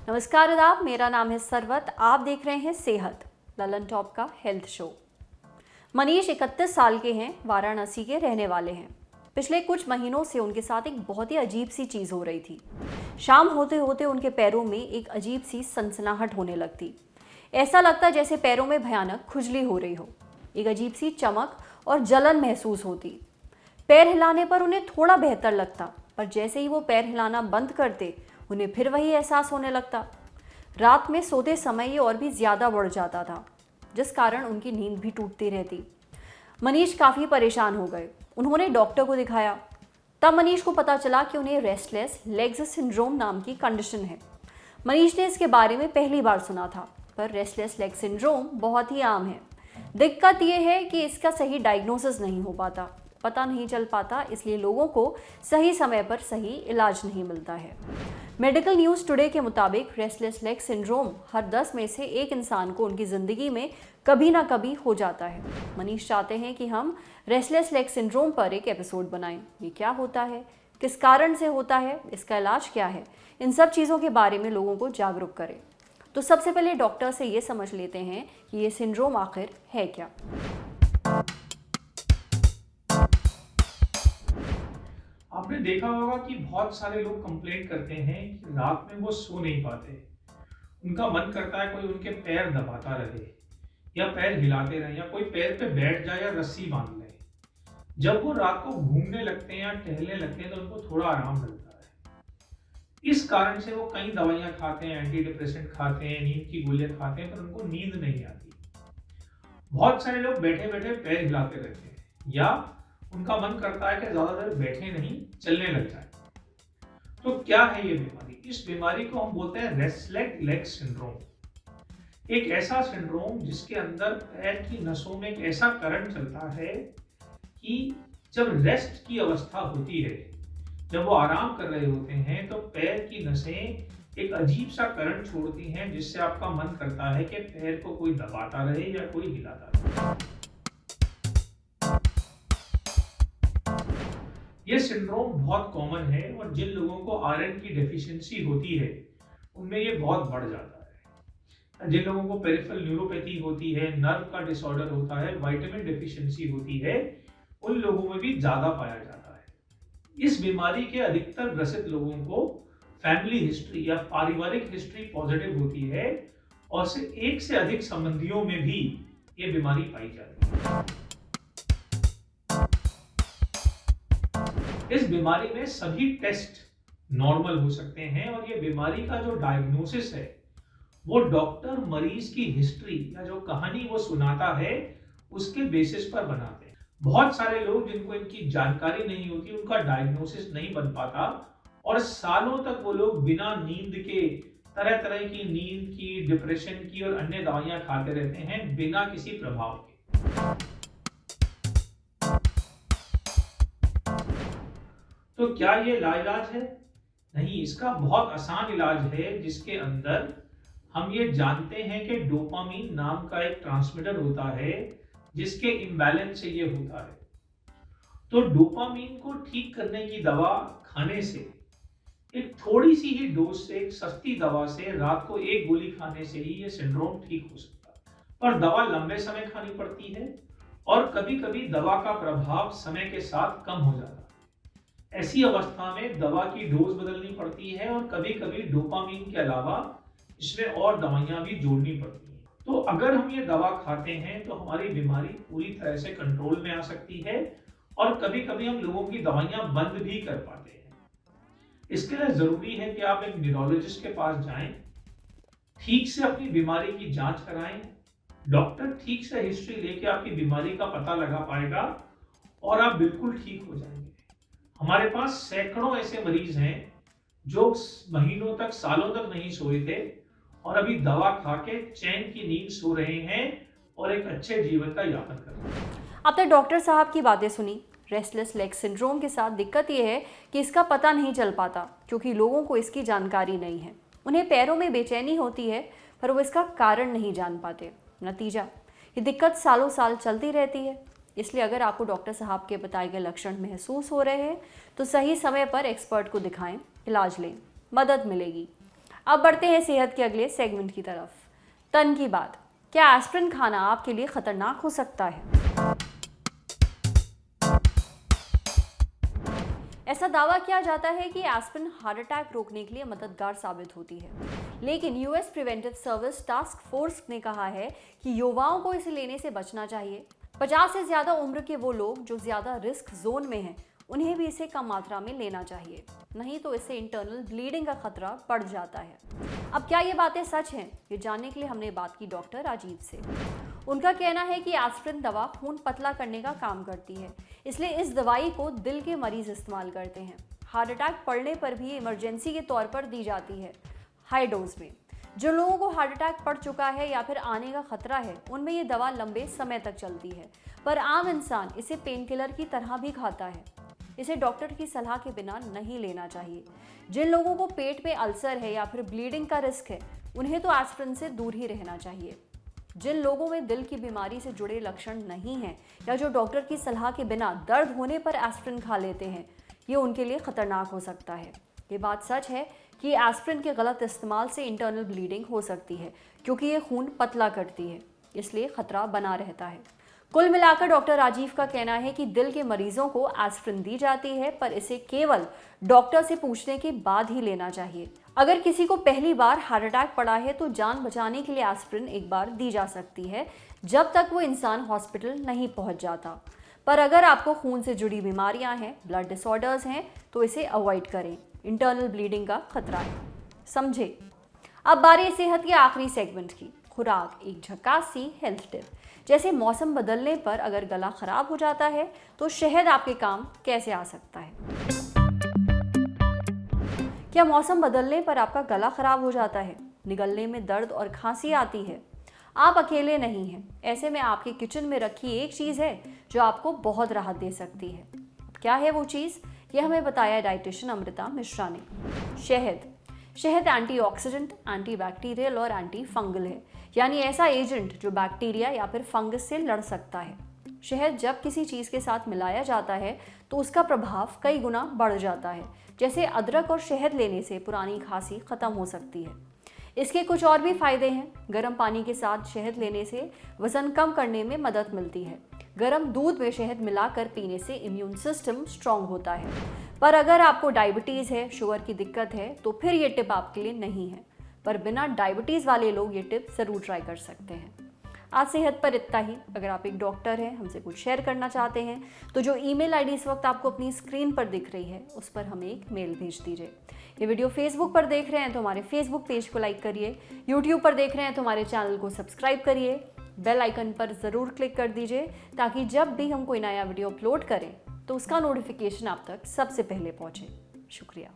नमस्कार आदाब, मेरा नाम है सरवत। आप देख रहे हैं सेहत ललन टॉप का हेल्थ शो। मनीष 31 साल के हैं, वाराणसी के रहने वाले हैं। पिछले कुछ महीनों से उनके साथ एक बहुत ही अजीब सी चीज़ हो रही थी। शाम होते होते उनके पैरों में एक अजीब सी सनसनाहट होने लगती। ऐसा लगता जैसे पैरों में भयानक खुजली हो रही हो। एक अजीब सी चमक और जलन महसूस होती। पैर हिलाने पर उन्हें थोड़ा बेहतर लगता, पर जैसे ही वो पैर हिलाना बंद करते उन्हें फिर वही एहसास होने लगता। रात में सोते समय ये और भी ज़्यादा बढ़ जाता था, जिस कारण उनकी नींद भी टूटती रहती। मनीष काफ़ी परेशान हो गए। उन्होंने डॉक्टर को दिखाया। तब मनीष को पता चला कि उन्हें रेस्टलेस लेग्स सिंड्रोम नाम की कंडीशन है। मनीष ने इसके बारे में पहली बार सुना था, पर रेस्टलेस लेग सिंड्रोम बहुत ही आम है। दिक्कत ये है कि इसका सही डायग्नोसिस नहीं हो पाता, पता नहीं चल पाता, इसलिए लोगों को सही समय पर सही इलाज नहीं मिलता है। मेडिकल न्यूज़ टुडे के मुताबिक रेस्टलेस लेग सिंड्रोम हर 10 में से एक इंसान को उनकी ज़िंदगी में कभी ना कभी हो जाता है। मनीष चाहते हैं कि हम रेस्टलेस लेग सिंड्रोम पर एक एपिसोड बनाएं। ये क्या होता है, किस कारण से होता है, इसका इलाज क्या है, इन सब चीज़ों के बारे में लोगों को जागरूक करें। तो सबसे पहले डॉक्टर से ये समझ लेते हैं कि ये सिंड्रोम आखिर है क्या। आपने देखा होगा कि बहुत सारे लोग कंप्लेंट करते हैं कि रात में वो सो नहीं पाते। उनका मन करता है कोई उनके पैर दबाता रहे या पैर हिलाते रहे या कोई पैर पे बैठ जाए या रस्सी बांध ले। जब वो रात को घूमने लगते हैं या टहलने लगते हैं तो उनको थोड़ा आराम मिलता है। इस कारण से वो कई दवाइयां खाते हैं, एंटी डिप्रेसेंट खाते हैं, नींद की गोलियां खाते हैं, पर उनको नींद नहीं आती। बहुत सारे लोग बैठे बैठे पैर हिलाते रहते हैं या उनका मन करता है कि ज्यादा देर बैठे नहीं, चलने लग जाए। तो क्या है ये बीमारी? इस बीमारी को हम बोलते हैं रेस्टलेस लेग सिंड्रोम। एक ऐसा सिंड्रोम जिसके अंदर पैर की नसों में एक ऐसा करंट चलता है कि जब रेस्ट की अवस्था होती है, जब वो आराम कर रहे होते हैं, तो पैर की नसें एक अजीब सा करंट छोड़ती हैं, जिससे आपका मन करता है कि पैर को कोई दबाता रहे या कोई हिलाता रहे। ये सिंड्रोम बहुत कॉमन है और जिन लोगों को आयरन की डेफिशिएंसी होती है उनमें ये बहुत बढ़ जाता है। जिन लोगों को पेरिफेरल न्यूरोपैथी होती है, नर्व का डिसऑर्डर होता है, विटामिन डेफिशिएंसी होती है, उन लोगों में भी ज्यादा पाया जाता है। इस बीमारी के अधिकतर ग्रसित लोगों को फैमिली हिस्ट्री या पारिवारिक हिस्ट्री पॉजिटिव होती है और से एक से अधिक संबंधियों में भी ये बीमारी पाई जाती है। इस बीमारी में सभी टेस्ट नॉर्मल हो सकते हैं और ये बीमारी का जो डायग्नोसिस है वो डॉक्टर मरीज की हिस्ट्री या जो कहानी वो सुनाता है उसके बेसिस पर बनाते हैं। बहुत सारे लोग जिनको इनकी जानकारी नहीं होती, उनका डायग्नोसिस नहीं बन पाता और सालों तक वो लोग बिना नींद के तरह तरह की नींद की, डिप्रेशन की और अन्य दवाइयां खाते रहते हैं बिना किसी प्रभाव के। तो क्या ये लाइलाज है? नहीं, इसका बहुत आसान इलाज है, जिसके अंदर हम ये जानते हैं कि डोपामीन नाम का एक ट्रांसमीटर होता है जिसके इम्बैलेंस से ये होता है। तो डोपामीन को ठीक करने की दवा खाने से, एक थोड़ी सी ही डोज से, एक सस्ती दवा से, रात को एक गोली खाने से ही ये सिंड्रोम ठीक हो सकता है। पर दवा लंबे समय खानी पड़ती है और कभी कभी दवा का प्रभाव समय के साथ कम हो जाता है। ऐसी अवस्था में दवा की डोज बदलनी पड़ती है और कभी कभी डोपामीन के अलावा इसमें और दवाइयां भी जोड़नी पड़ती हैं। तो अगर हम ये दवा खाते हैं तो हमारी बीमारी पूरी तरह से कंट्रोल में आ सकती है और कभी कभी हम लोगों की दवाइयां बंद भी कर पाते हैं। इसके लिए जरूरी है कि आप एक न्यूरोलॉजिस्ट के पास जाएं, ठीक से अपनी बीमारी की जांच कराएं। डॉक्टर ठीक से हिस्ट्री लेके आपकी बीमारी का पता लगा पाएगा और आप बिल्कुल ठीक हो जाएंगे। हमारे पास सैकड़ों ऐसे मरीज हैं जो महीनों तक, सालों तक नहीं सोए थे और अभी दवा खा के चैन की नींद सो रहे हैं और एक अच्छे जीवन का यापन कर रहे हैं। आपने डॉक्टर साहब की बातें सुनी। रेस्टलेस लेग सिंड्रोम के साथ दिक्कत यह है कि इसका पता नहीं चल पाता, क्योंकि लोगों को इसकी जानकारी नहीं है। उन्हें पैरों में बेचैनी होती है, पर वो इसका कारण नहीं जान पाते। नतीजा, ये दिक्कत सालों साल चलती रहती है। इसलिए अगर आपको डॉक्टर साहब के बताए गए लक्षण महसूस हो रहे हैं तो सही समय पर एक्सपर्ट को दिखाएं, इलाज लें, मदद मिलेगी। अब बढ़ते हैं सेहत के अगले सेगमेंट की तरफ। तन की बात, क्या एस्पिरिन खाना आपके लिए खतरनाक हो सकता है? ऐसा दावा किया जाता है कि एस्पिरिन हार्ट अटैक रोकने के लिए मददगार साबित होती है, लेकिन US preventive service task force ने कहा है कि युवाओं को इसे लेने से बचना चाहिए। 50 से ज्यादा उम्र के वो लोग जो ज्यादा रिस्क जोन में हैं, उन्हें भी इसे कम मात्रा में लेना चाहिए, नहीं तो इससे इंटरनल ब्लीडिंग का खतरा बढ़ जाता है। अब क्या ये बातें सच हैं? ये जानने के लिए हमने बात की डॉक्टर राजीव से। उनका कहना है कि एस्पिरिन दवा खून पतला करने का काम करती है, इसलिए इस दवाई को दिल के मरीज इस्तेमाल करते हैं। हार्ट अटैक पड़ने पर भी इमरजेंसी के तौर पर दी जाती है, हाई डोज में। जो लोगों को हार्ट अटैक पड़ चुका है या फिर आने का खतरा है, उनमें ये दवा लंबे समय तक चलती है, पर आम इंसान इसे पेन किलर की तरह भी खाता है। इसे डॉक्टर की सलाह के बिना नहीं लेना चाहिए। जिन लोगों को पेट में अल्सर है या फिर ब्लीडिंग का रिस्क है, उन्हें तो एस्पिरिन से दूर ही रहना चाहिए। जिन लोगों में दिल की बीमारी से जुड़े लक्षण नहीं हैं या जो डॉक्टर की सलाह के बिना दर्द होने पर एस्पिरिन खा लेते हैं, ये उनके लिए खतरनाक हो सकता है। ये बात सच है कि एस्पिरिन के गलत इस्तेमाल से इंटरनल ब्लीडिंग हो सकती है, क्योंकि ये खून पतला करती है, इसलिए खतरा बना रहता है। कुल मिलाकर डॉक्टर राजीव का कहना है कि दिल के मरीजों को एस्पिरिन दी जाती है, पर इसे केवल डॉक्टर से पूछने के बाद ही लेना चाहिए। अगर किसी को पहली बार हार्ट अटैक पड़ा है तो जान बचाने के लिए एस्पिरिन एक बार दी जा सकती है, जब तक वो इंसान हॉस्पिटल नहीं पहुंच जाता। पर अगर आपको खून से जुड़ी बीमारियां हैं, ब्लड डिसऑर्डर्स हैं, तो इसे अवॉइड करें। इंटरनल ब्लीडिंग का खतरा है, समझे। अब बारी सेहत के आखिरी सेगमेंट की, खुराक एक झकास सी हेल्थ टिप। जैसे मौसम बदलने पर अगर गला खराब हो जाता है तो शहद आपके काम कैसे आ सकता है? क्या मौसम बदलने पर आपका गला खराब हो जाता है, निगलने में दर्द और खांसी आती है? आप अकेले नहीं हैं। ऐसे में आपके किचन में रखी एक चीज़ है जो आपको बहुत राहत दे सकती है। क्या है वो चीज़? ये हमें बताया डाइटिशियन अमृता मिश्रा ने। शहद एंटीऑक्सीडेंट, एंटीबैक्टीरियल और एंटी फंगल है, यानी ऐसा एजेंट जो बैक्टीरिया या फिर फंगस से लड़ सकता है। शहद जब किसी चीज़ के साथ मिलाया जाता है तो उसका प्रभाव कई गुना बढ़ जाता है। जैसे अदरक और शहद लेने से पुरानी खांसी खत्म हो सकती है। इसके कुछ और भी फायदे हैं। गर्म पानी के साथ शहद लेने से वजन कम करने में मदद मिलती है। गर्म दूध में शहद मिलाकर पीने से इम्यून सिस्टम स्ट्रांग होता है। पर अगर आपको डायबिटीज़ है, शुगर की दिक्कत है, तो फिर ये टिप आपके लिए नहीं है। पर बिना डायबिटीज़ वाले लोग ये टिप ज़रूर ट्राई कर सकते हैं। आज सेहत पर इतना ही। अगर आप एक डॉक्टर हैं, हमसे कुछ शेयर करना चाहते हैं, तो जो ईमेल आईडी इस वक्त आपको अपनी स्क्रीन पर दिख रही है, उस पर हमें एक मेल भेज दीजिए। ये वीडियो फेसबुक पर देख रहे हैं तो हमारे फेसबुक पेज को लाइक करिए, यूट्यूब पर देख रहे हैं तो हमारे चैनल को सब्सक्राइब करिए, बेल आइकन पर ज़रूर क्लिक कर दीजिए, ताकि जब भी हम कोई नया वीडियो अपलोड करें तो उसका नोटिफिकेशन आप तक सबसे पहले पहुँचे। शुक्रिया।